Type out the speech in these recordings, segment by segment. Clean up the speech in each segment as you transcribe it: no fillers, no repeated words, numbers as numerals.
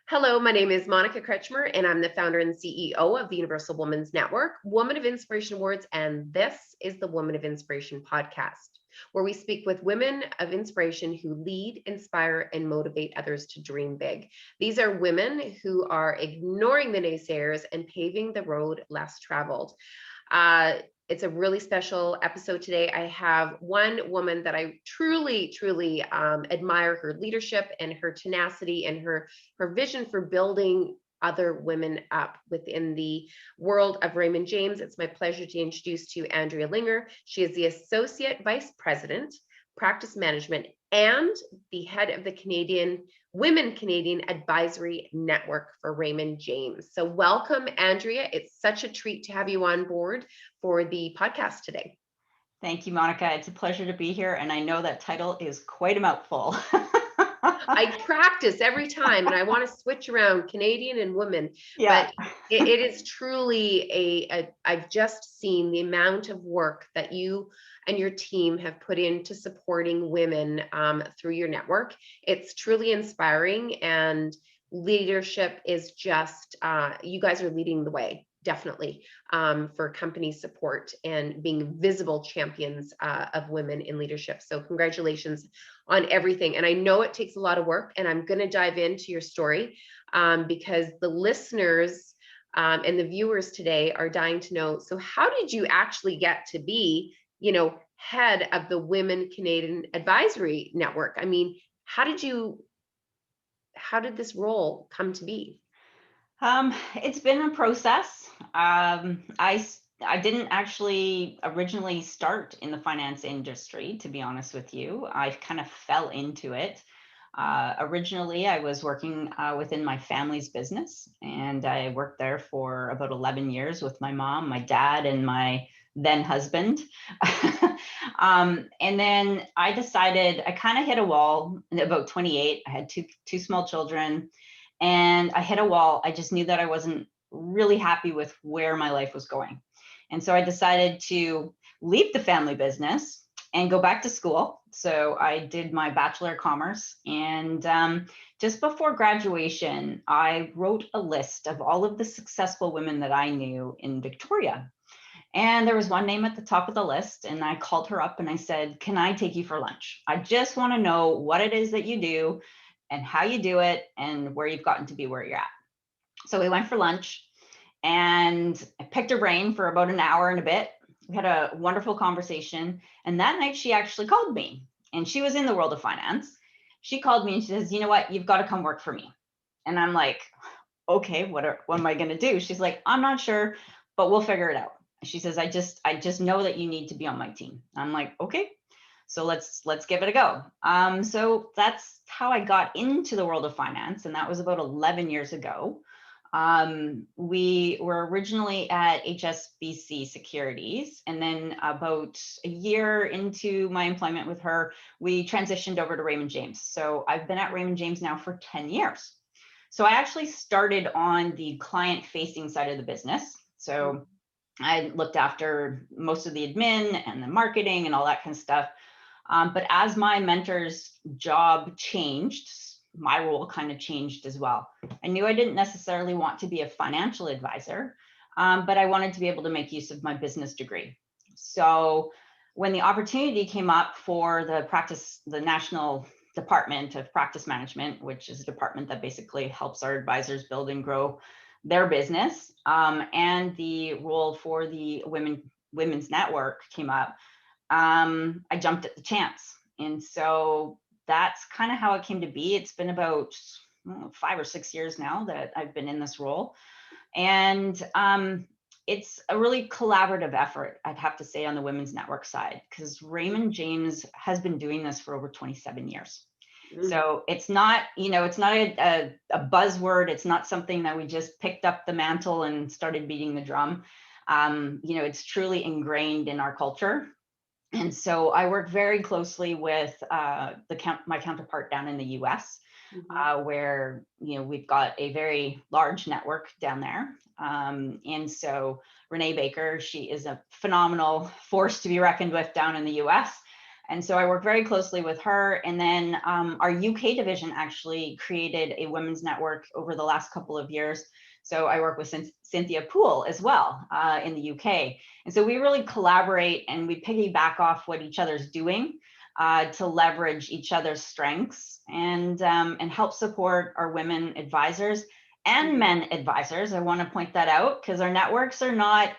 Hello, my name is Monica Kretschmer, and I'm the founder and CEO of the Universal Women's Network, Woman of Inspiration Awards, and this is the Woman of Inspiration podcast, where we speak with women of inspiration who lead, inspire, and motivate others to dream big. These are women who are ignoring the naysayers and paving the road less traveled. It's a really special episode today. I have one woman that I truly admire her leadership and her tenacity and her vision for building other women up within the world of Raymond James. It's my pleasure to introduce to you Andrea Linger. She is the Associate Vice President, Practice Management, and the head of the Canadian Advisory Network for Raymond James. So welcome, Andrea. It's such a treat to have you on board for the podcast today. Thank you, Monica. It's a pleasure to be here. And I know that title is quite a mouthful. I practice every time and I want to switch around Canadian and women, Yeah. but it is truly I've just seen the amount of work that you and your team have put into supporting women through your network. It's truly inspiring, and leadership is just, you guys are leading the way. Definitely for company support and being visible champions of women in leadership. So congratulations on everything. And I know it takes a lot of work, and I'm going to dive into your story because the listeners and the viewers today are dying to know. So how did you actually get to be, head of the Women Canadian Advisory Network? I mean, how did this role come to be? It's been a process. I didn't actually originally start in the finance industry, to be honest with you. I kind of fell into it. Originally, I was working within my family's business, and I worked there for about 11 years with my mom, my dad, and my then husband. And then I decided I kind of hit a wall at about 28. I had two small children, and I hit a wall. I just knew that I wasn't really happy with where my life was going. And so I decided to leave the family business and go back to school. So I did my Bachelor of Commerce. And just before graduation, I wrote a list of all of the successful women that I knew in Victoria. And there was one name at the top of the list, and I called her up and I said, "Can I take you for lunch? I just want to know what it is that you do and how you do it and where you've gotten to be where you're at." So we went for lunch, and I picked her brain for about an hour and a bit. We had a wonderful conversation. And that night she actually called me, and she was in the world of finance. She called me and she says, "You know what? You've got to come work for me." And I'm like, "Okay, what am I going to do?" She's like, "I'm not sure, but we'll figure it out." She says, I just know that you need to be on my team." I'm like, "Okay, so let's give it a go." So that's how I got into the world of finance, and that was about 11 years ago. We were originally at HSBC Securities, and then about a year into my employment with her, we transitioned over to Raymond James. So I've been at Raymond James now for 10 years. So I actually started on the client-facing side of the business. So I looked after most of the admin and the marketing and all that kind of stuff. But as my mentor's job changed, my role kind of changed as well. I knew I didn't necessarily want to be a financial advisor, but I wanted to be able to make use of my business degree. So when the opportunity came up for the National Department of Practice Management, which is a department that basically helps our advisors build and grow their business, and the role for the Women's Network came up, I jumped at the chance. And so that's kind of how it came to be. It's been about 5 or 6 years now that I've been in this role. And it's a really collaborative effort, I'd have to say, on the Women's Network side, because Raymond James has been doing this for over 27 years. So it's not, it's not a buzzword. It's not something that we just picked up the mantle and started beating the drum. It's truly ingrained in our culture. And so I work very closely with my counterpart down in the US, where we've got a very large network down there. And so Renee Baker, she is a phenomenal force to be reckoned with down in the US. And so I work very closely with her. And then our UK division actually created a women's network over the last couple of years. So I work with Cynthia Poole as well in the UK. And so we really collaborate and we piggyback off what each other's doing to leverage each other's strengths and help support our women advisors and men advisors. I want to point that out because our networks are not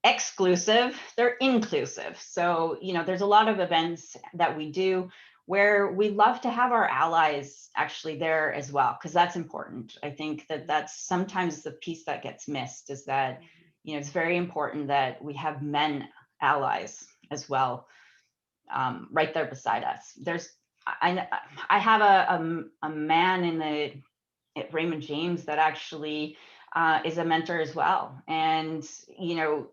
exclusive, they're inclusive. So, there's a lot of events that we do where we love to have our allies actually there as well, because that's important. I think that that's sometimes the piece that gets missed is that, it's very important that we have men allies as well, right there beside us. I have a man at Raymond James that actually is a mentor as well. And,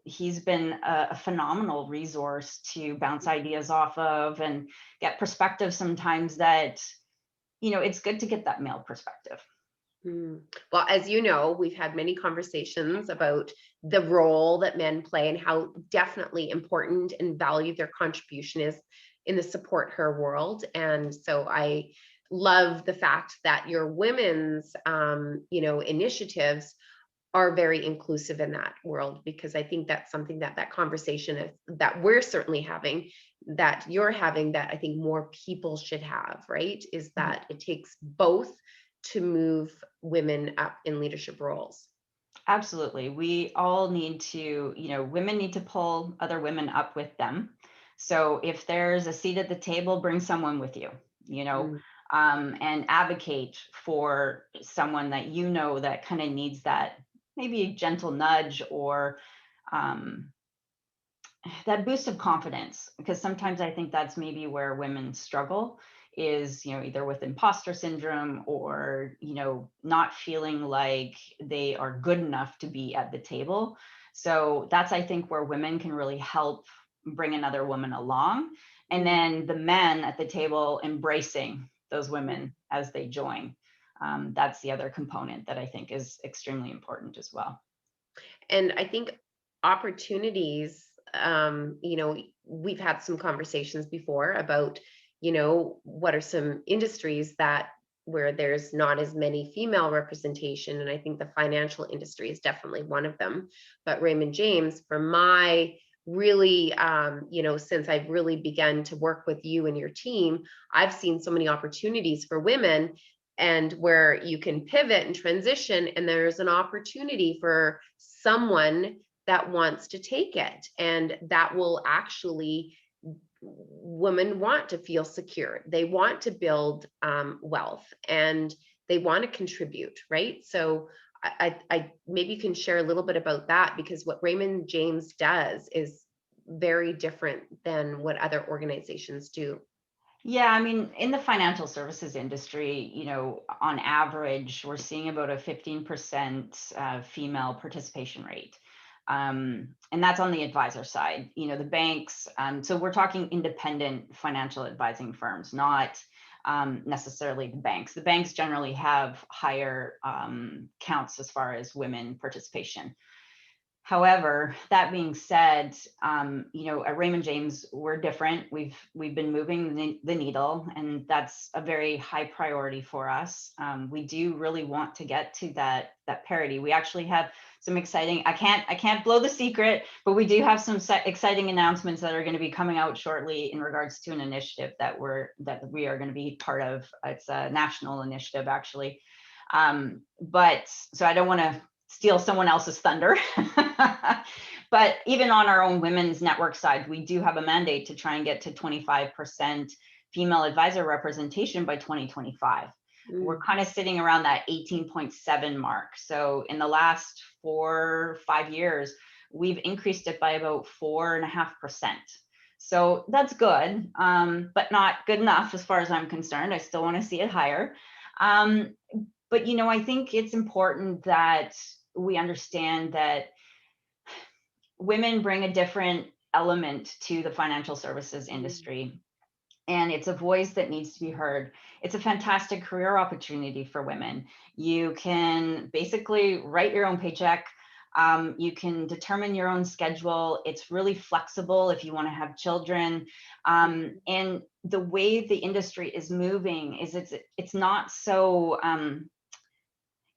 he's been a phenomenal resource to bounce ideas off of and get perspective sometimes that, it's good to get that male perspective. Well, as you know, we've had many conversations about the role that men play and how definitely important and valued their contribution is in the support her world. And so I love the fact that your women's, initiatives are very inclusive in that world, because I think that's something that conversation is, that we're certainly having, that you're having, that I think more people should have, right? Is that it takes both to move women up in leadership roles. Absolutely. We all need to, women need to pull other women up with them. So if there's a seat at the table, bring someone with you, and advocate for someone that that kind of needs that maybe a gentle nudge or that boost of confidence. Because sometimes I think that's maybe where women struggle is, either with imposter syndrome or, not feeling like they are good enough to be at the table. So that's, I think, where women can really help bring another woman along. And then the men at the table embracing those women as they join. That's the other component that I think is extremely important as well. And I think opportunities, we've had some conversations before about, what are some industries that where there's not as many female representation. And I think the financial industry is definitely one of them. But Raymond James, for my really, since I've really begun to work with you and your team, I've seen so many opportunities for women, and where you can pivot and transition, and there's an opportunity for someone that wants to take it, and that will actually, women want to feel secure, they want to build wealth, and they want to contribute, right? So I maybe you can share a little bit about that, because what Raymond James does is very different than what other organizations do. Yeah, I mean, in the financial services industry, on average, we're seeing about a 15% female participation rate. And that's on the advisor side. The banks, so we're talking independent financial advising firms, not necessarily the banks. The banks generally have higher counts as far as women participation. However, that being said, at Raymond James, we're different. We've been moving the needle, and that's a very high priority for us. We do really want to get to that parity. We actually have some exciting. I can't blow the secret, but we do have some exciting announcements that are going to be coming out shortly in regards to an initiative that we are going to be part of. It's a national initiative, actually. But so I don't want to steal someone else's thunder. But even on our own women's network side, we do have a mandate to try and get to 25% female advisor representation by 2025. We're kind of sitting around that 18.7 mark. So in the last 4 or 5 years, we've increased it by about 4.5%. So that's good, but not good enough as far as I'm concerned. I still want to see it higher. But, I think it's important that we understand that women bring a different element to the financial services industry, and it's a voice that needs to be heard. It's a fantastic career opportunity for women. You can basically write your own paycheck. You can determine your own schedule. It's really flexible if you want to have children. And the way the industry is moving is it's not so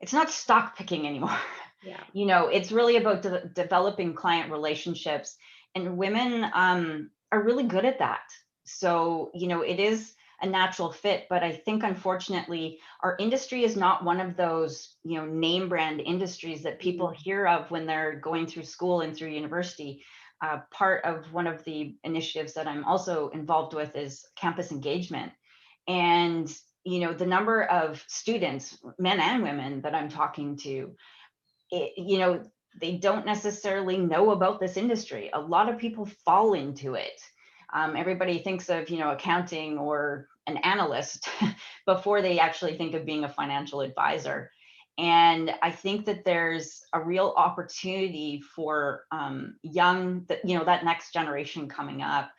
it's not stock picking anymore. Yeah. You know, it's really about developing client relationships, and women are really good at that. So, you know, it is a natural fit, but I think unfortunately our industry is not one of those, you know, name brand industries that people hear of when they're going through school and through university. Part of one of the initiatives that I'm also involved with is campus engagement. And, you know, the number of students, men and women, that I'm talking to, you know, they don't necessarily know about this industry. A lot of people fall into it. Everybody thinks of, you know, accounting or an analyst before they actually think of being a financial advisor. And I think that there's a real opportunity for young, you know, that next generation coming up,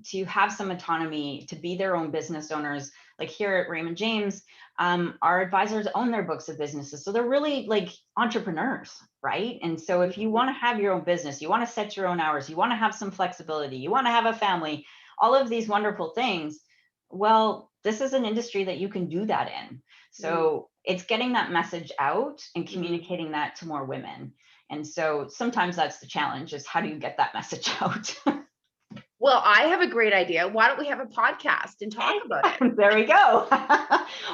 to have some autonomy, to be their own business owners. Like here at Raymond James, our advisors own their books of businesses. So they're really like entrepreneurs, right? And so if you want to have your own business, you want to set your own hours, you want to have some flexibility, you want to have a family, all of these wonderful things, well, this is an industry that you can do that in. So it's getting that message out and communicating that to more women. And so sometimes that's the challenge, is how do you get that message out? Well, I have a great idea. Why don't we have a podcast and talk about it? There we go.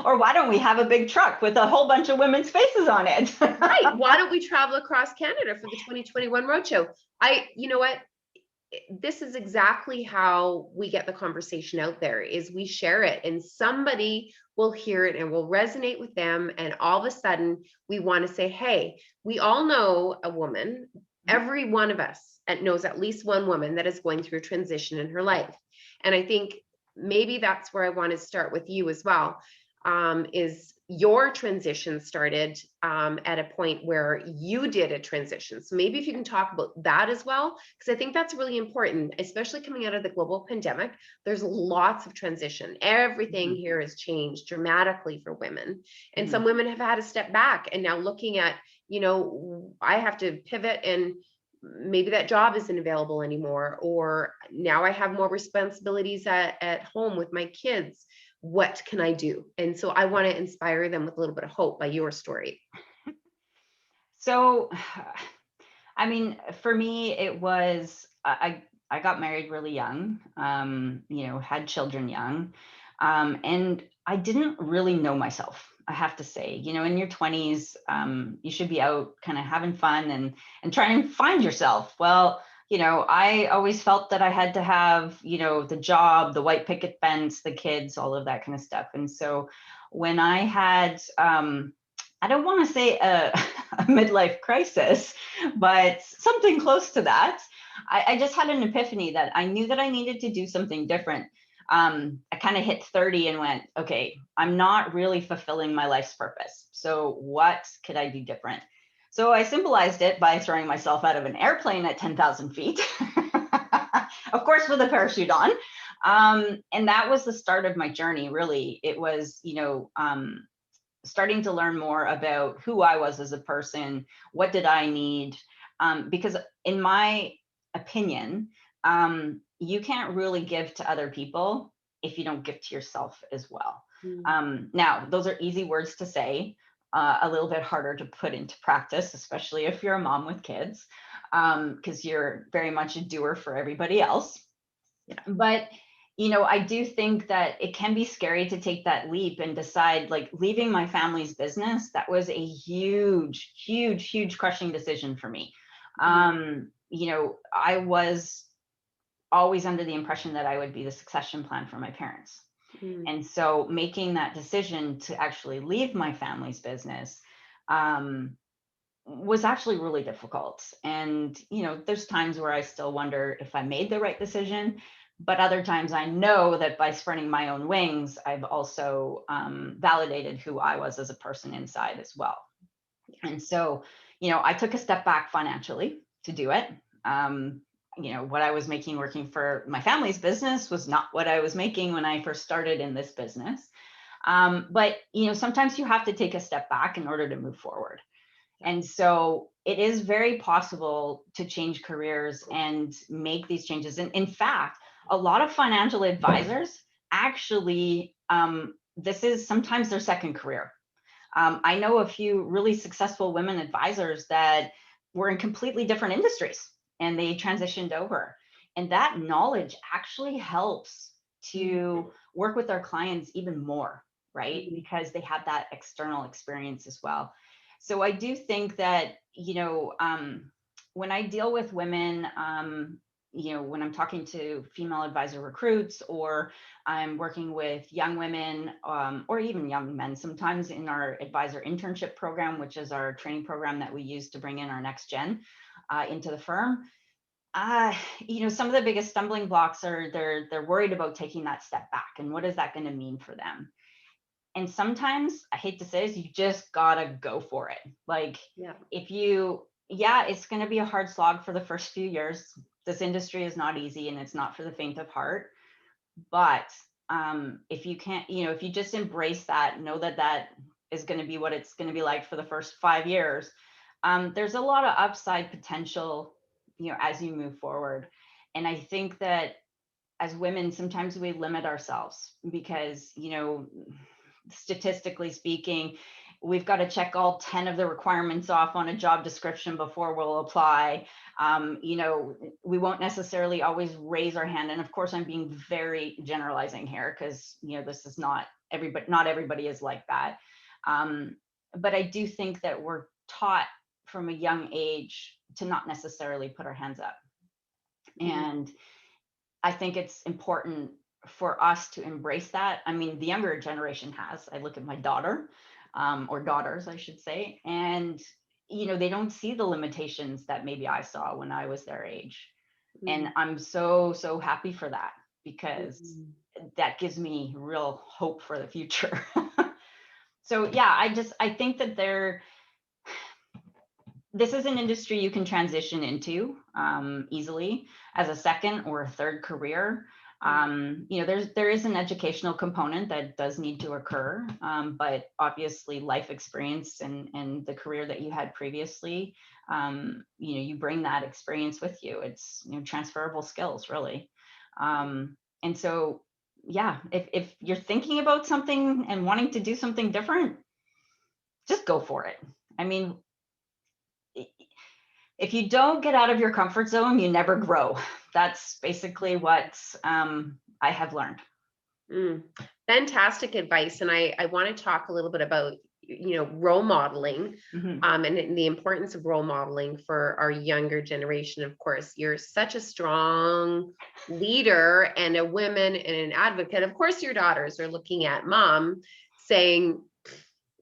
Or why don't we have a big truck with a whole bunch of women's faces on it? Right. Why don't we travel across Canada for the 2021 roadshow? You know what? This is exactly how we get the conversation out there, is we share it and somebody will hear it and will resonate with them. And all of a sudden we want to say, hey, we all know a woman. Every one of us knows at least one woman that is going through a transition in her life. And I think maybe that's where I want to start with you as well. Is your transition started at a point where you did a transition. So maybe if you can talk about that as well, because I think that's really important, especially coming out of the global pandemic. There's lots of transition. Everything here has changed dramatically for women. And some women have had to step back and now looking at, you know, I have to pivot and maybe that job isn't available anymore, or now I have more responsibilities at home with my kids. What can I do? And so I want to inspire them with a little bit of hope by your story. So, I mean, for me, it was, I got married really young, you know, had children young, and I didn't really know myself. I have to say, you know, in your 20s, you should be out kind of having fun and trying to find yourself. Well, you know, I always felt that I had to have, you know, the job, the white picket fence, the kids, all of that kind of stuff. And so when I had, I don't want to say a midlife crisis, but something close to that, I just had an epiphany that I knew that I needed to do something different. I kind of hit 30 and went, okay, I'm not really fulfilling my life's purpose. So what could I do different? So I symbolized it by throwing myself out of an airplane at 10,000 feet, of course, with a parachute on. And that was the start of my journey, really. It was, you know, starting to learn more about who I was as a person, what did I need? Because in my opinion, you can't really give to other people if you don't give to yourself as well. Now, those are easy words to say, a little bit harder to put into practice, especially if you're a mom with kids, because you're very much a doer for everybody else. Yeah. But you know, I do think that it can be scary to take that leap and decide, like, leaving my family's business. That was a huge, huge, huge crushing decision for me. You know, I was always under the impression that I would be the succession plan for my parents. And so making that decision to actually leave my family's business was actually really difficult. And, you know, there's times where I still wonder if I made the right decision. But other times I know that by spreading my own wings, I've also validated who I was as a person inside as well. And so, you know, I took a step back financially to do it. You know, what I was making working for my family's business was not what I was making when I first started in this business. But, you know, sometimes you have to take a step back in order to move forward. And so it is very possible to change careers and make these changes. And in fact, a lot of financial advisors actually, this is sometimes their second career. I know a few really successful women advisors that were in completely different industries and they transitioned over. And that knowledge actually helps to work with our clients even more, right? Because they have that external experience as well. So I do think that, when I deal with women, when I'm talking to female advisor recruits, or I'm working with young women, or even young men, sometimes in our advisor internship program, which is our training program that we use to bring in our next gen into the firm. Some of the biggest stumbling blocks are they're worried about taking that step back, and what is that going to mean for them? And sometimes, I hate to say this, you just gotta go for it. Like, it's going to be a hard slog for the first few years. This industry is not easy, and it's not for the faint of heart. But if you can't, if you just embrace that, know that that is going to be what it's going to be like for the first 5 years, there's a lot of upside potential, as you move forward. And I think that as women, sometimes we limit ourselves because, statistically speaking, we've got to check all 10 of the requirements off on a job description before we'll apply. We won't necessarily always raise our hand. And of course, I'm being very generalizing here because, this is not everybody is like that. But I do think that we're taught from a young age to not necessarily put our hands up. And I think it's important for us to embrace that. I mean, the younger generation has. I look at my daughter, or daughters, I should say, and they don't see the limitations that maybe I saw when I was their age. And I'm so happy for that, because that gives me real hope for the future. So yeah, I think that this is an industry you can transition into easily as a second or a third career. There is an educational component that does need to occur, but obviously life experience and the career that you had previously, you bring that experience with you. It's transferable skills, really. And so, yeah, if you're thinking about something and wanting to do something different, just go for it. I mean, if you don't get out of your comfort zone, you never grow. That's basically what I have learned. Fantastic advice. And I want to talk a little bit about, role modeling, and the importance of role modeling for our younger generation. Of course, you're such a strong leader and a woman and an advocate. Of course, your daughters are looking at mom saying,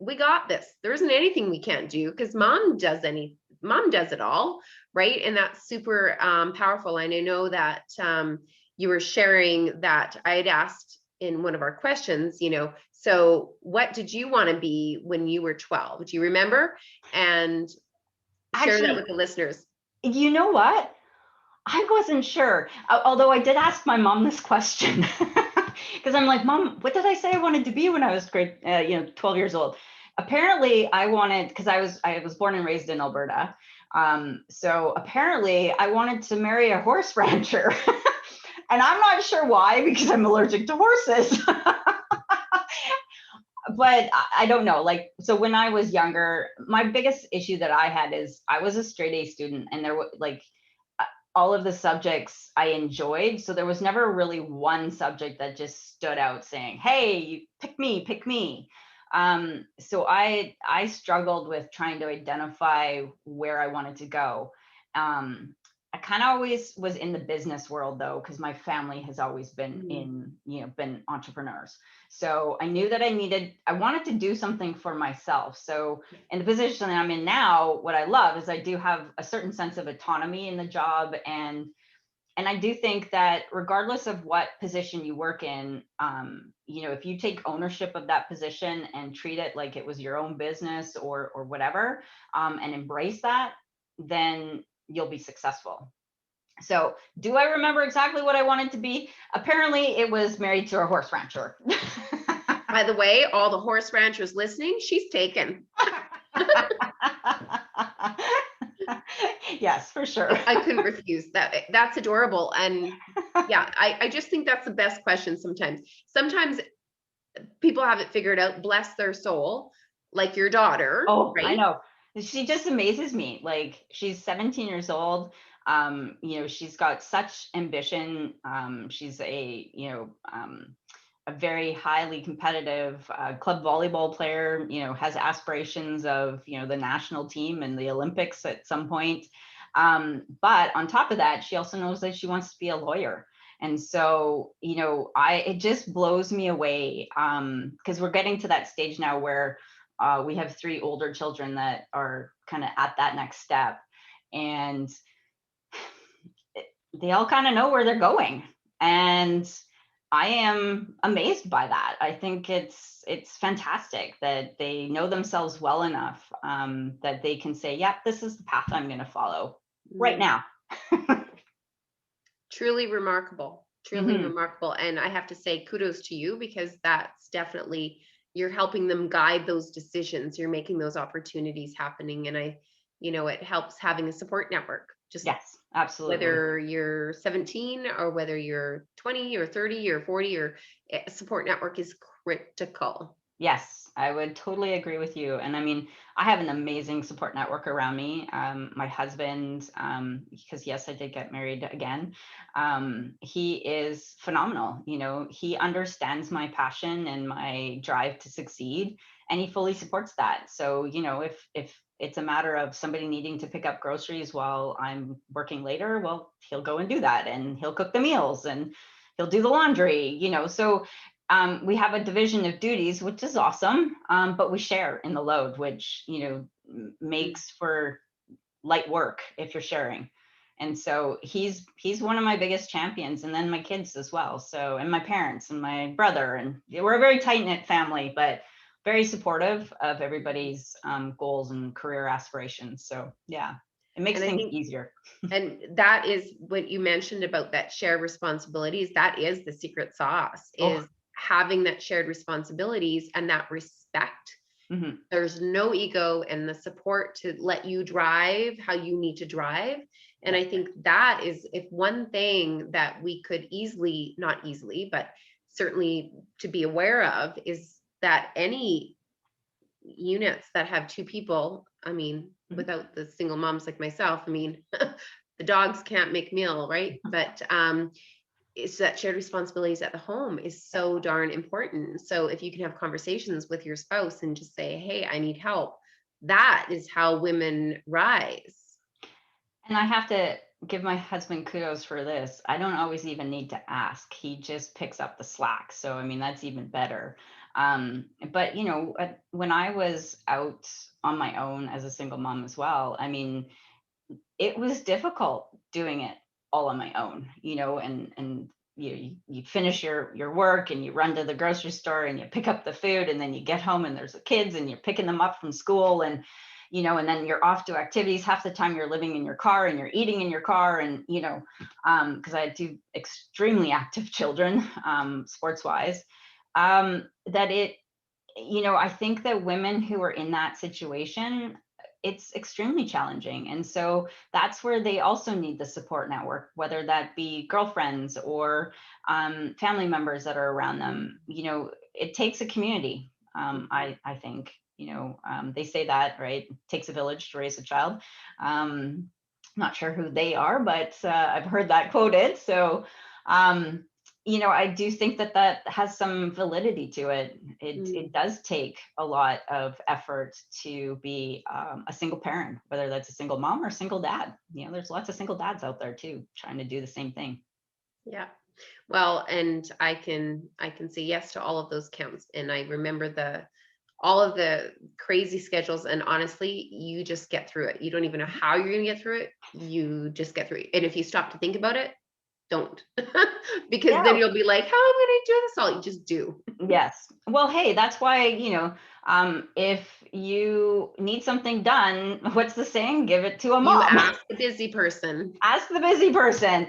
we got this. There isn't anything we can't do because mom does it all, right? And that's super powerful. And I know that you were sharing that I had asked in one of our questions, so what did you want to be when you were 12? Do you remember? And share that with the listeners. You know what? I wasn't sure, although I did ask my mom this question because I'm like, Mom, what did I say I wanted to be when I was 12 years old? Apparently I wanted, because I was born and raised in Alberta. So apparently I wanted to marry a horse rancher. And I'm not sure why, because I'm allergic to horses. But I don't know. So when I was younger, my biggest issue that I had is I was a straight A student, and there were all of the subjects I enjoyed. So there was never really one subject that just stood out saying, hey, pick me. So I struggled with trying to identify where I wanted to go. I kind of always was in the business world though, because my family has always been been entrepreneurs. So I knew that I wanted to do something for myself. So in the position that I'm in now, what I love is I do have a certain sense of autonomy in the job. And I do think that regardless of what position you work in, if you take ownership of that position and treat it like it was your own business or whatever, and embrace that, then you'll be successful. So do I remember exactly what I wanted to be? Apparently it was married to a horse rancher. By the way, all the horse ranchers listening, she's taken. Yes, for sure. I couldn't refuse that. That's adorable. And yeah, I just think that's the best question sometimes. Sometimes people have it figured out, bless their soul, like your daughter, Oh, I right? know. She just amazes me. Like, she's 17 years old. She's got such ambition. She's a very highly competitive club volleyball player, has aspirations of, the national team and the Olympics at some point. But on top of that, she also knows that she wants to be a lawyer. And so, it just blows me away, because we're getting to that stage now where we have 3 older children that are kind of at that next step. And they all kind of know where they're going. And I am amazed by that. I think it's fantastic that they know themselves well enough, that they can say, "Yep, this is the path I'm going to follow right now." Truly remarkable. Truly Mhm. remarkable. And I have to say kudos to you, because that's definitely, you're helping them guide those decisions. You're making those opportunities happening. And it helps having a support network. Just Yes, absolutely. whether you're 17 or whether you're 20 or 30 or 40, or support network is critical. Yes, I would totally agree with you. And I mean, I have an amazing support network around me. My husband, because yes, I did get married again. He is phenomenal. He understands my passion and my drive to succeed, and he fully supports that. So, if it's a matter of somebody needing to pick up groceries while I'm working later, well, he'll go and do that, and he'll cook the meals, and he'll do the laundry. So we have a division of duties, which is awesome, but we share in the load, which makes for light work if you're sharing. And so he's one of my biggest champions, and then my kids as well. So, and my parents and my brother, and we're a very tight knit family, but very supportive of everybody's goals and career aspirations. So yeah, it makes And I things think, easier. and that is what you mentioned about that shared responsibilities. That is the secret sauce, Oh, is having that shared responsibilities and that respect. mhm. There's no ego, and the support to let you drive how you need to drive. And Yeah. I think that is, if one thing that we could easily, not easily, but certainly to be aware of, is that any units that have 2 people, I mean, Mhm. without the single moms like myself, I mean, the dogs can't make meal, right? But it's that shared responsibilities at the home is Yeah. so darn important. So if you can have conversations with your spouse and just say, hey, I need help, that is how women rise. And I have to give my husband kudos for this. I don't always even need to ask. He just picks up the slack. So, I mean, that's even better. But, when I was out on my own as a single mom as well, I mean, it was difficult doing it all on my own, and you finish your work and you run to the grocery store and you pick up the food, and then you get home and there's the kids and you're picking them up from school, and and then you're off to activities. Half the time you're living in your car and you're eating in your car, and because I had 2 extremely active children, sports wise, that I think that women who are in that situation, it's extremely challenging. And so that's where they also need the support network, whether that be girlfriends or family members that are around them. It takes a community. I think, they say that, right? It takes a village to raise a child. Not sure who they are, but I've heard that quoted. So, um, I do think that that has some validity to it. It does take a lot of effort to be a single parent, whether that's a single mom or a single dad. There's lots of single dads out there too, trying to do the same thing. Yeah. Well, and I can say yes to all of those counts. And I remember all of the crazy schedules, and honestly, you just get through it. You don't even know how you're going to get through it. You just get through it. And if you stop to think about it, don't. Because then Yeah. you'll be like, how am I going to do this all? You just do. Yes. Well, hey, that's why, if you need something done, what's the saying? Give it to a You mom. ask the busy person. Ask the busy person.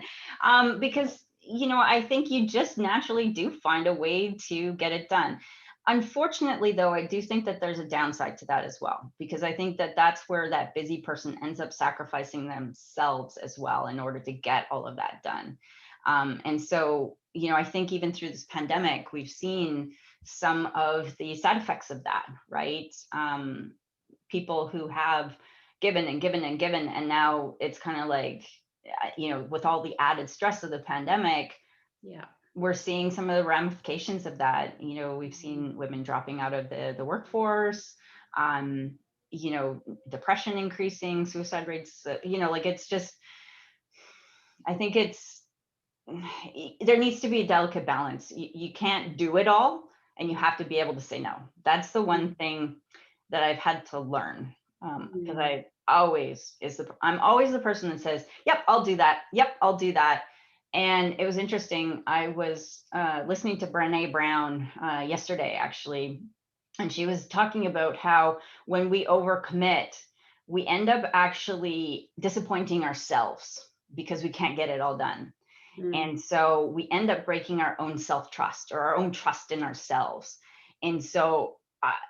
Because I think you just naturally do find a way to get it done. Unfortunately, though, I do think that there's a downside to that as well, because I think that that's where that busy person ends up sacrificing themselves as well in order to get all of that done. And so, I think even through this pandemic, we've seen some of the side effects of that, right? People who have given and given and given, and now it's kind of like, with all the added stress of the pandemic, Yeah. we're seeing some of the ramifications of that. We've seen women dropping out of the workforce, um, depression increasing, suicide rates, like it's just, I think there needs to be a delicate balance. You can't do it all, and you have to be able to say no. That's the one thing that I've had to learn, because I'm always the person that says, "Yep, I'll do that. Yep, I'll do that." And it was interesting. I was listening to Brené Brown yesterday, actually, and she was talking about how when we overcommit, we end up actually disappointing ourselves because we can't get it all done. Mm. And so we end up breaking our own self-trust or our own trust in ourselves. And so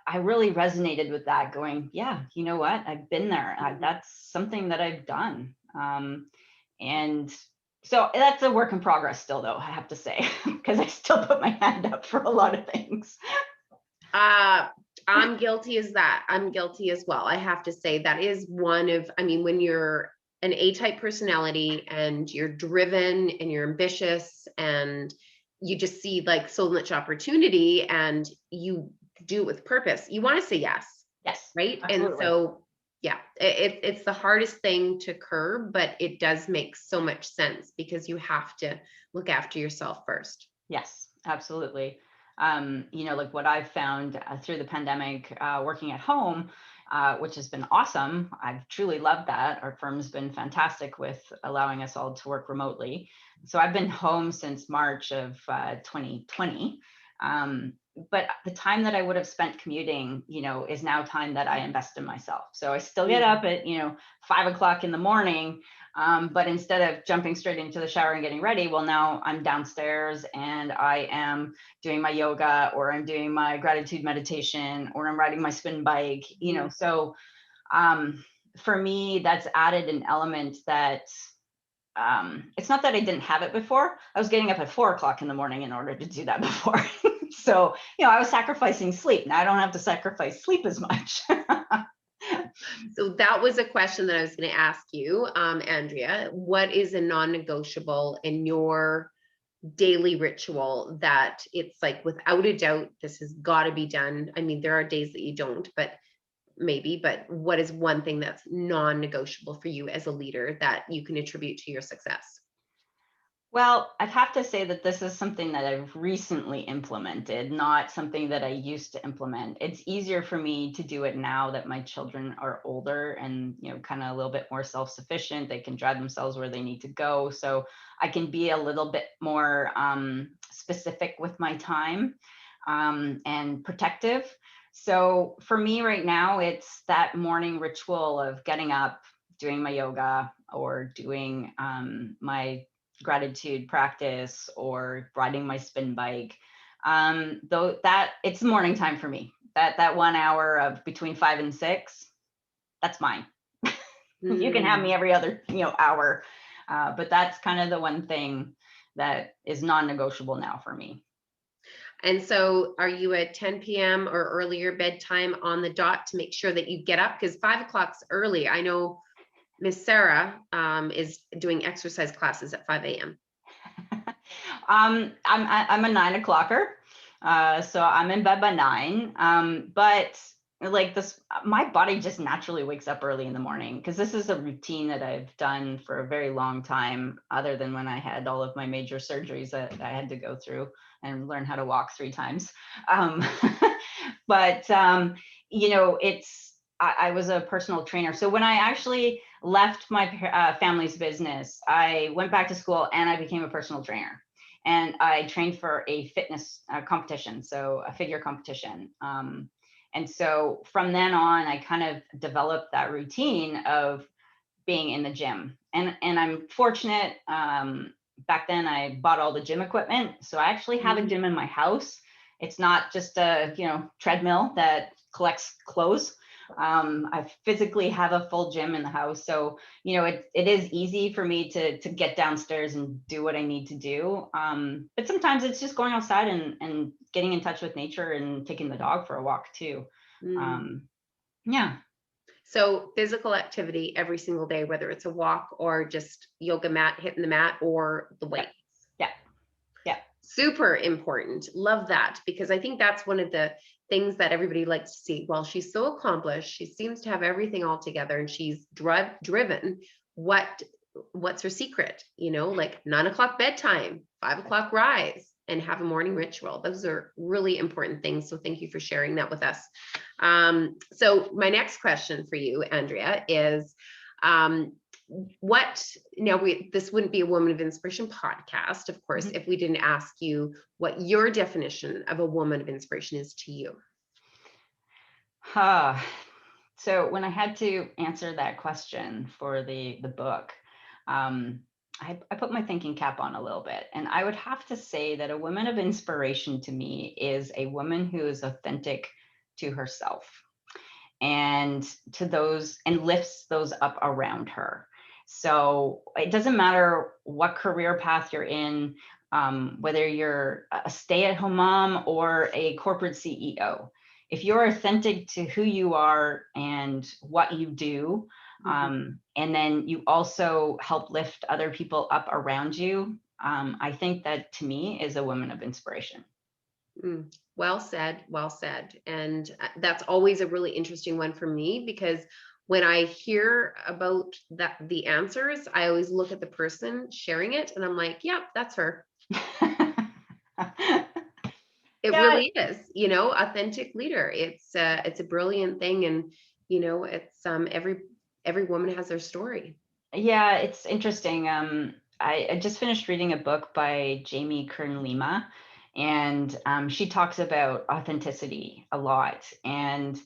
I really resonated with that, going, yeah, you know what? I've been there. That's something that I've done. And so that's a work in progress still, though, I have to say, because I still put my hand up for a lot of things. I'm guilty as that. I'm guilty as well. I have to say that is one of, when you're an A-type personality and you're driven and you're ambitious and you just see like so much opportunity and you do it with purpose, you want to say yes. Yes, Right. absolutely. And so, yeah, it's the hardest thing to curb, but it does make so much sense because you have to look after yourself first. Yes, absolutely. Like what I've found through the pandemic, working at home, which has been awesome. I've truly loved that. Our firm's been fantastic with allowing us all to work remotely. So I've been home since March of 2020. But the time that I would have spent commuting, is now time that I invest in myself. So I still get up at, 5 o'clock in the morning. But instead of jumping straight into the shower and getting ready, well, now I'm downstairs and I am doing my yoga, or I'm doing my gratitude meditation, or I'm riding my spin bike, So for me, that's added an element that it's not that I didn't have it before. I was getting up at 4 o'clock in the morning in order to do that before. So, I was sacrificing sleep. Now I don't have to sacrifice sleep as much. So that was a question that I was going to ask you, Andrea. What is a non-negotiable in your daily ritual that it's like, without a doubt, this has got to be done? There are days that you don't, but what is one thing that's non-negotiable for you as a leader that you can attribute to your success? Well, I'd have to say that this is something that I've recently implemented, not something that I used to implement. It's easier for me to do it now that my children are older and, kind of a little bit more self-sufficient. They can drive themselves where they need to go. So I can be a little bit more specific with my time and protective. So for me right now, it's that morning ritual of getting up, doing my yoga, or doing my gratitude practice, or riding my spin bike. Though that it's morning time for me. That 1 hour of between 5 and 6, that's mine. You can have me every other hour, but that's kind of the one thing that is non-negotiable now for me. And so are you at 10 p.m. or earlier bedtime on the dot to make sure that you get up? Because 5 o'clock's early. I know Miss Sarah is doing exercise classes at 5 a.m. I'm a 9 o'clocker, so I'm in bed by 9. But like this, my body just naturally wakes up early in the morning, because this is a routine that I've done for a very long time, other than when I had all of my major surgeries that I had to go through and learn how to walk 3 times. But I was a personal trainer. So when I actually left my family's business, I went back to school and I became a personal trainer. And I trained for a fitness competition, so a figure competition. And so from then on, I kind of developed that routine of being in the gym. And I'm fortunate. Back then, I bought all the gym equipment, so I actually have a gym in my house. It's not just a, treadmill that collects clothes. I physically have a full gym in the house. So, it is easy for me to get downstairs and do what I need to do. But sometimes it's just going outside and getting in touch with nature and taking the dog for a walk too. Yeah. So physical activity every single day, whether it's a walk or just yoga mat, hitting the mat, or the weights. Yeah. Yeah. Super important. Love that, because I think that's one of the things that everybody likes to see. Well, she's so accomplished. She seems to have everything all together, and she's driven. What's her secret? Like 9 o'clock bedtime, 5 o'clock rise, and have a morning ritual. Those are really important things. So thank you for sharing that with us. So my next question for you, Andrea, is this wouldn't be a Woman of Inspiration podcast, of course, if we didn't ask you what your definition of a woman of inspiration is to you. So when I had to answer that question for the book, I put my thinking cap on a little bit, and I would have to say that a woman of inspiration to me is a woman who is authentic to herself and to those, and lifts those up around her. So it doesn't matter what career path you're in, whether you're a stay-at-home mom or a corporate CEO. If you're authentic to who you are and what you do, and then you also help lift other people up around you, I think that to me is a woman of inspiration. Well said. Well said. And that's always a really interesting one for me, because when I hear about the answers, I always look at the person sharing it and I'm like, yeah, that's her. It really is, authentic leader. It's a brilliant thing. And, it's every woman has their story. Yeah, it's interesting. I just finished reading a book by Jamie Kern-Lima, and she talks about authenticity a lot. And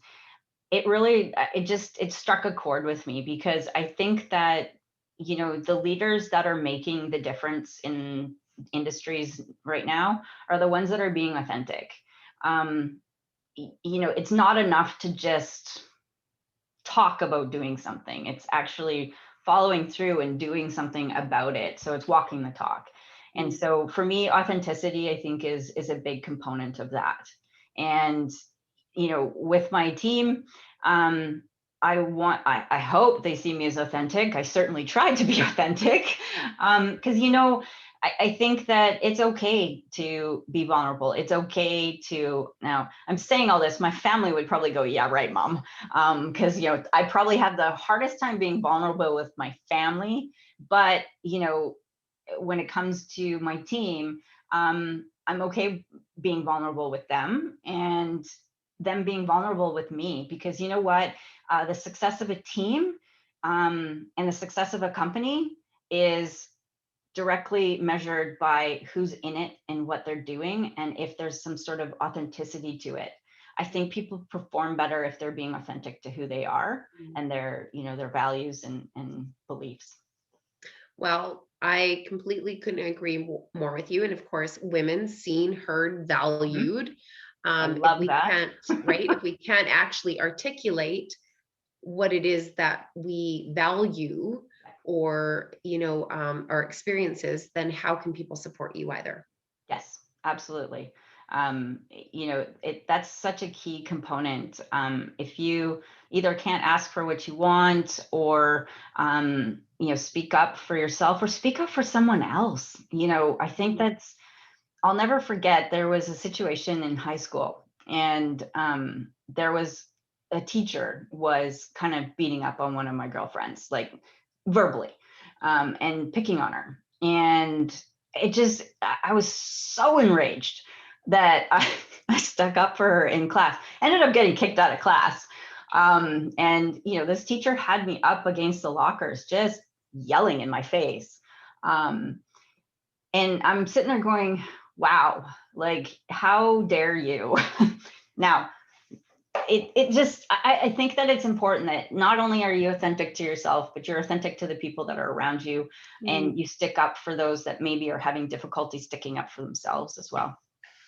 it struck a chord with me, because I think that, the leaders that are making the difference in industries right now are the ones that are being authentic. It's not enough to just talk about doing something. It's actually following through and doing something about it. So it's walking the talk. And so for me, authenticity, I think is a big component of that. And, with my team, I hope they see me as authentic. I certainly try to be authentic, because, I think that it's okay to be vulnerable. It's okay to, now I'm saying all this, my family would probably go, yeah, right, mom. Because, I probably have the hardest time being vulnerable with my family. But, when it comes to my team, I'm okay being vulnerable with them and them being vulnerable with me, because you know what? The success of a team and the success of a company is directly measured by who's in it and what they're doing, and if there's some sort of authenticity to it. I think people perform better if they're being authentic to who they are and their values and beliefs. Well, I completely couldn't agree more with you. And of course, women seen, heard, valued. I love that. If we can't actually articulate what it is that we value, or our experiences, then how can people support you either? Yes, absolutely. That's such a key component. If you either can't ask for what you want, or speak up for yourself, or speak up for someone else, I think I'll never forget, there was a situation in high school, and there was a teacher was kind of beating up on one of my girlfriends, like verbally, and picking on her. And I was so enraged that I stuck up for her in class. Ended up getting kicked out of class. And this teacher had me up against the lockers, just yelling in my face. And I'm sitting there going, wow, like, how dare you? Now, I think that it's important that not only are you authentic to yourself, but you're authentic to the people that are around you, and you stick up for those that maybe are having difficulty sticking up for themselves as well.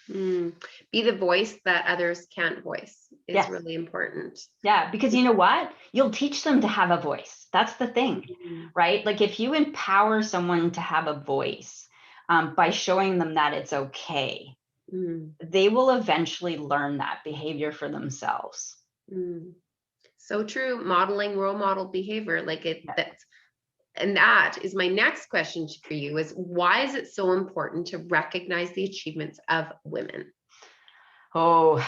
Mm. Be the voice that others can't voice is Yes. really important. Yeah, because you know what? You'll teach them to have a voice. That's the thing, Mm. right? Like if you empower someone to have a voice by showing them that it's okay, Mm. they will eventually learn that behavior for themselves. Mm. So true. Modeling role model behavior, like it, Yeah. that's, and that is my next question for you is why is it so important to recognize the achievements of women? Oh,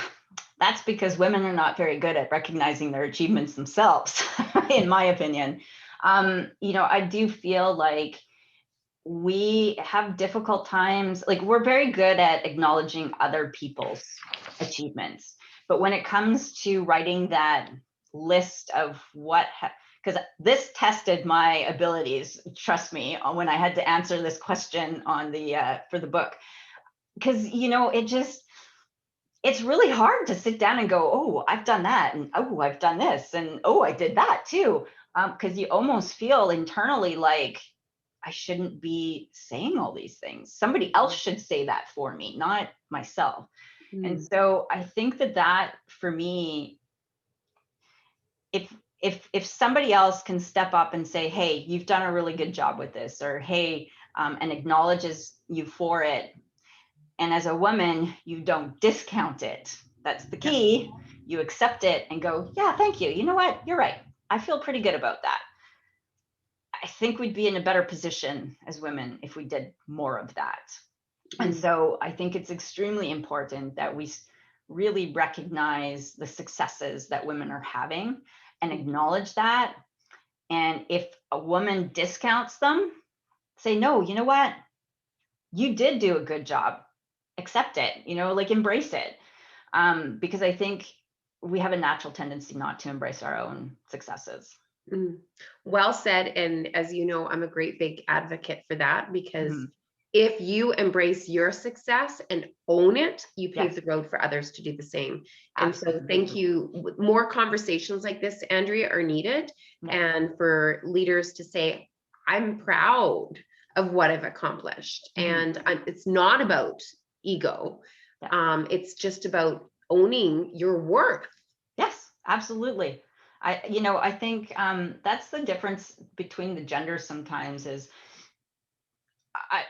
that's because women are not very good at recognizing their achievements themselves, in my opinion. I do feel like we have difficult times. Like we're very good at acknowledging other people's achievements, but when it comes to writing that list of because this tested my abilities, trust me, when I had to answer this question on the for the book, because it's really hard to sit down and go, oh, I've done that, and oh, I've done this, and oh, I did that too, because you almost feel internally like I shouldn't be saying all these things. Somebody else should say that for me, not myself. And Mm. so I think that for me, if if somebody else can step up and say, hey, you've done a really good job with this, or hey, and acknowledges you for it, and as a woman, you don't discount it. That's the Yeah. key. You accept it and go, yeah, thank you. You know what? You're right. I feel pretty good about that. I think we'd be in a better position as women if we did more of that. And Mm. so I think it's extremely important that we really recognize the successes that women are having and acknowledge that. And if a woman discounts them, say, no, you know what? You did do a good job. Accept it, like embrace it. Because I think we have a natural tendency not to embrace our own successes. Mm. Well said. And as you know, I'm a great big advocate for that because Mhm. if you embrace your success and own it, you pave Yes, the road for others to do the same. And so thank absolutely. you. More conversations like this, Andrea, are needed. Yeah. And for leaders to say, I'm proud of what I've accomplished. Mhm. And it's not about ego. Yeah. It's just about owning your worth. Yes, absolutely. I think that's the difference between the genders sometimes is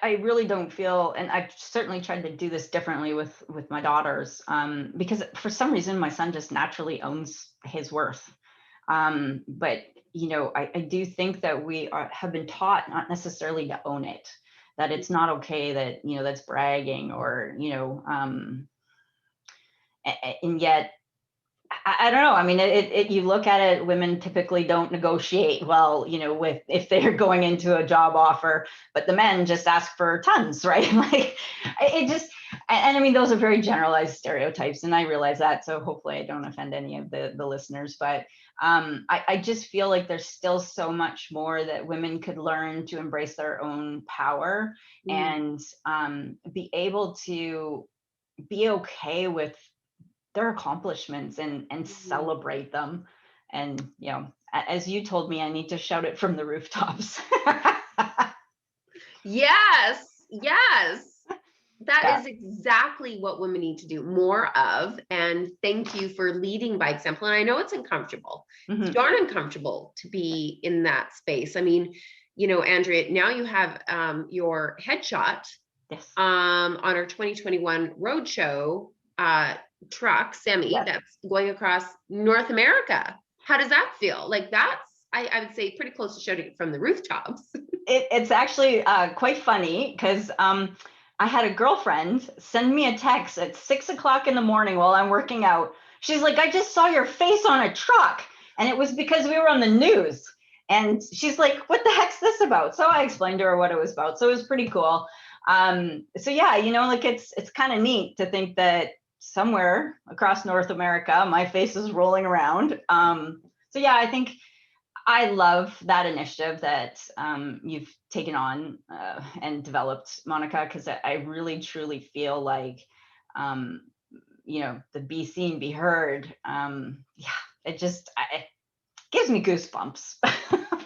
I really don't feel, and I've certainly tried to do this differently with my daughters, because for some reason my son just naturally owns his worth. But I do think that have been taught not necessarily to own it, that it's not okay, that that's bragging, or and yet I don't know. I mean, you look at it, women typically don't negotiate well, with if they're going into a job offer, but the men just ask for tons, right? Like it just, and I mean, those are very generalized stereotypes, and I realize that. So hopefully I don't offend any of the listeners, but I just feel like there's still so much more that women could learn to embrace their own power Mm. and be able to be okay with their accomplishments and Mm. celebrate them. And as you told me, I need to shout it from the rooftops. Yes, yes. That Yeah. is exactly what women need to do more of. And thank you for leading by example. And I know it's uncomfortable. It's Hmm. darn uncomfortable to be in that space. I mean, Andrea, now you have your headshot Yes. on our 2021 roadshow truck semi Yes. that's going across North America. How does that feel? Like that's, I would say, pretty close to shouting it from the rooftops. It's actually quite funny because I had a girlfriend send me a text at 6 o'clock in the morning while I'm working out. She's like, I just saw your face on a truck. And it was because we were on the news. And she's like, what the heck's this about? So I explained to her what it was about. So it was pretty cool. So yeah, like it's kind of neat to think that somewhere across North America, my face is rolling around. So yeah, I think I love that initiative that you've taken on and developed, Monica, because I really truly feel like, um, the be seen, be heard. Yeah, it gives me goosebumps.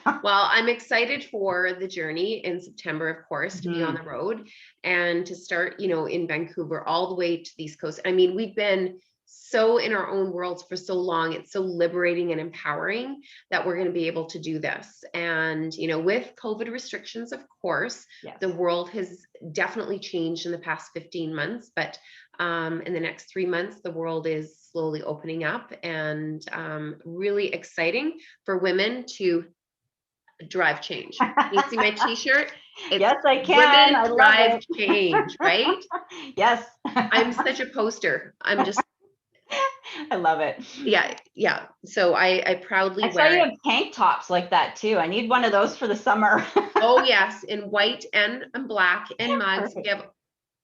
Well, I'm excited for the journey in September, of course, to be on the road and to start, in Vancouver all the way to the East Coast. I mean, we've been so in our own worlds for so long. It's so liberating and empowering that we're going to be able to do this. And, with COVID restrictions, of course, Yes. the world has definitely changed in the past 15 months, but in the next 3 months, the world is slowly opening up, and really exciting for women to drive change. You see my t-shirt? It's Yes, I can. Women I love drive it. change, right? Yes. I'm such a poster. I'm just, I love it. yeah. So I proudly I saw wear you it. have tank tops like that too. I need one of those for the summer. Oh yes, in white and black and mugs. We Perfect. have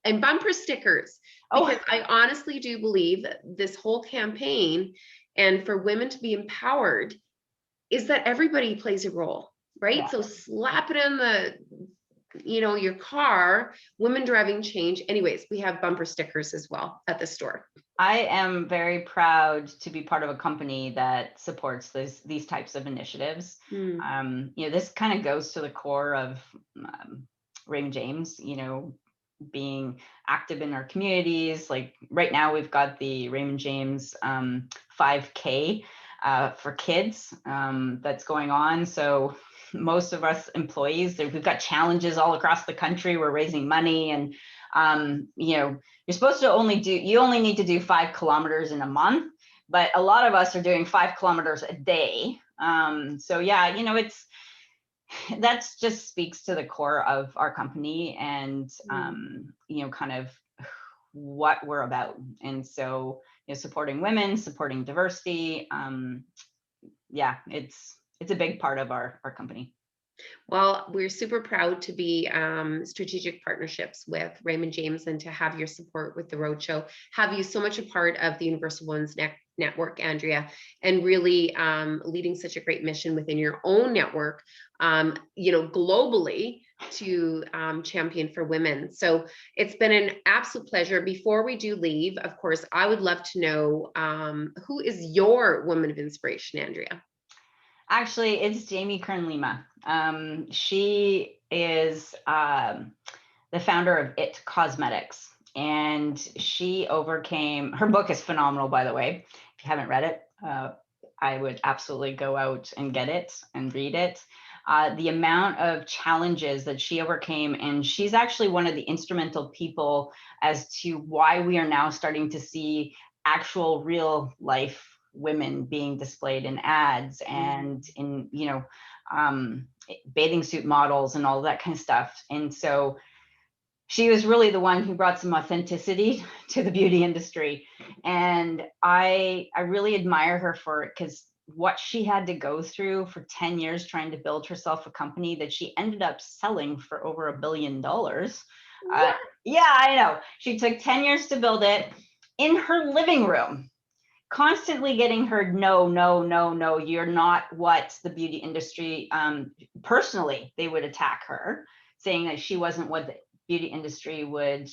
and bumper stickers, Oh, because I honestly do believe that this whole campaign, and for women to be empowered, is that everybody plays a role, right? yeah. So slap it in the your car, women driving change. Anyways, we have bumper stickers as well at the store. I am very proud to be part of a company that supports these types of initiatives. This kind of goes to the core of Raymond James, being active in our communities. Like right now, we've got the Raymond James 5K for kids that's going on. So most of us employees, we've got challenges all across the country. We're raising money, and you're supposed to you only need to do 5 kilometers in a month, but a lot of us are doing 5 kilometers a day. So yeah, that's just speaks to the core of our company, and kind of what we're about. And so supporting women, supporting diversity, it's a big part of our company. Well, we're super proud to be strategic partnerships with Raymond James, and to have your support with the Roadshow, have you so much a part of the Universal Women's Network, Andrea, and really leading such a great mission within your own network, globally, to champion for women. So it's been an absolute pleasure. Before we do leave, of course, I would love to know who is your woman of inspiration, Andrea? Actually, it's Jamie Kern-Lima. She is the founder of It Cosmetics, and she overcame, her book is phenomenal, by the way. If you haven't read it, I would absolutely go out and get it and read it. The amount of challenges that she overcame, and she's actually one of the instrumental people as to why we are now starting to see actual real life women being displayed in ads and in bathing suit models and all that kind of stuff. And so she was really the one who brought some authenticity to the beauty industry, and I really admire her for it, because what she had to go through for 10 years trying to build herself a company that she ended up selling for over $1 billion. Yeah, I know. She took 10 years to build it in her living room, constantly getting heard, no, you're not what the beauty industry, personally, they would attack her, saying that she wasn't what the beauty industry would,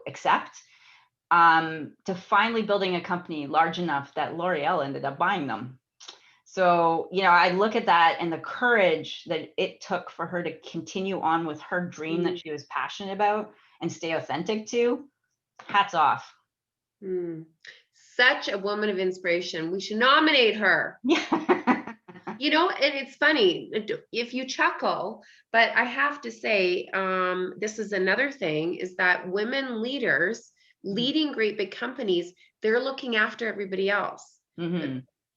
accept, to finally building a company large enough that L'Oreal ended up buying them. So, I look at that and the courage that it took for her to continue on with her dream that she was passionate about and stay authentic to. Hats off. Such a woman of inspiration. We should nominate her. Yeah. And it's funny if you chuckle, but I have to say, this is another thing, is that women leaders leading great big companies, they're looking after everybody else.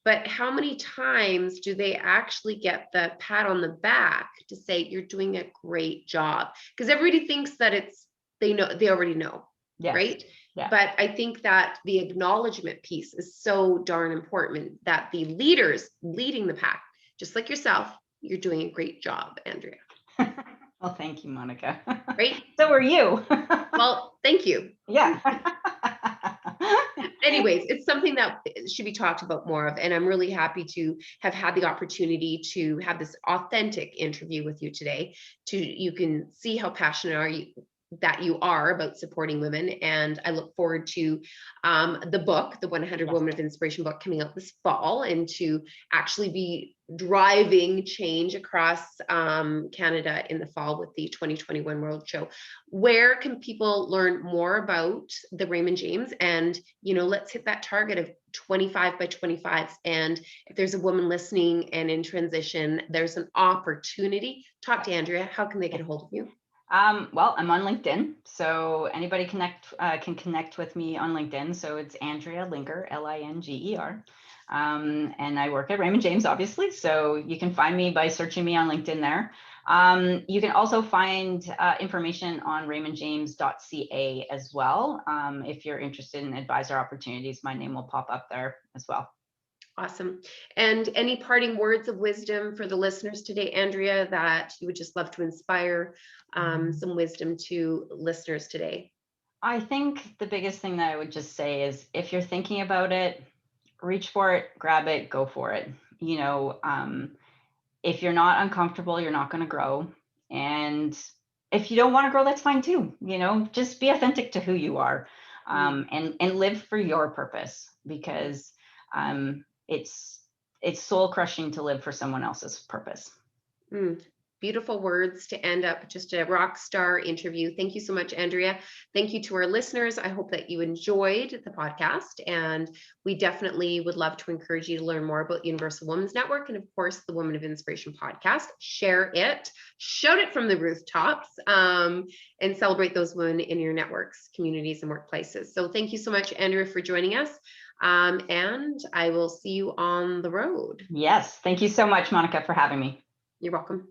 But how many times do they actually get the pat on the back to say, you're doing a great job? Because everybody thinks that they already know, yes. Right? Yeah. But I think that the acknowledgement piece is so darn important, that the leaders leading the pack, just like yourself, you're doing a great job, Andrea. Well, thank you, Monica. Right? So are you. Well, thank you. Yeah. Anyways, it's something that should be talked about more of, and I'm really happy to have had the opportunity to have this authentic interview with you today. You can see how passionate that you are about supporting women. And I look forward to the book, the 100 Women of Inspiration book, coming out this fall, and to actually be driving change across Canada in the fall with the 2021 Roadshow. Where can people learn more about the Raymond James? And, let's hit that target of 25 by 25s. And if there's a woman listening and in transition, there's an opportunity. Talk to Andrea. How can they get a hold of you? Well, I'm on LinkedIn, so anybody can connect with me on LinkedIn. So it's Andrea Linger, Linger. And I work at Raymond James, obviously. So you can find me by searching me on LinkedIn there. You can also find information on raymondjames.ca as well. If you're interested in advisor opportunities, my name will pop up there as well. Awesome. And any parting words of wisdom for the listeners today, Andrea, that you would just love to inspire some wisdom to listeners today? I think the biggest thing that I would just say is, if you're thinking about it, reach for it, grab it, go for it. If you're not uncomfortable, you're not going to grow. And if you don't want to grow, that's fine too. Just be authentic to who you are, and live for your purpose, because it's soul crushing to live for someone else's purpose. Beautiful words to end up just a rock star interview. Thank you so much, Andrea. Thank you to our listeners. I hope that you enjoyed the podcast, and we definitely would love to encourage you to learn more about Universal Women's Network, and of course the Women of Inspiration podcast. Share it, shout it from the rooftops, and celebrate those women in your networks, communities, and workplaces. So thank you so much, Andrea, for joining us. And I will see you on the road. Yes. Thank you so much, Monica, for having me. You're welcome.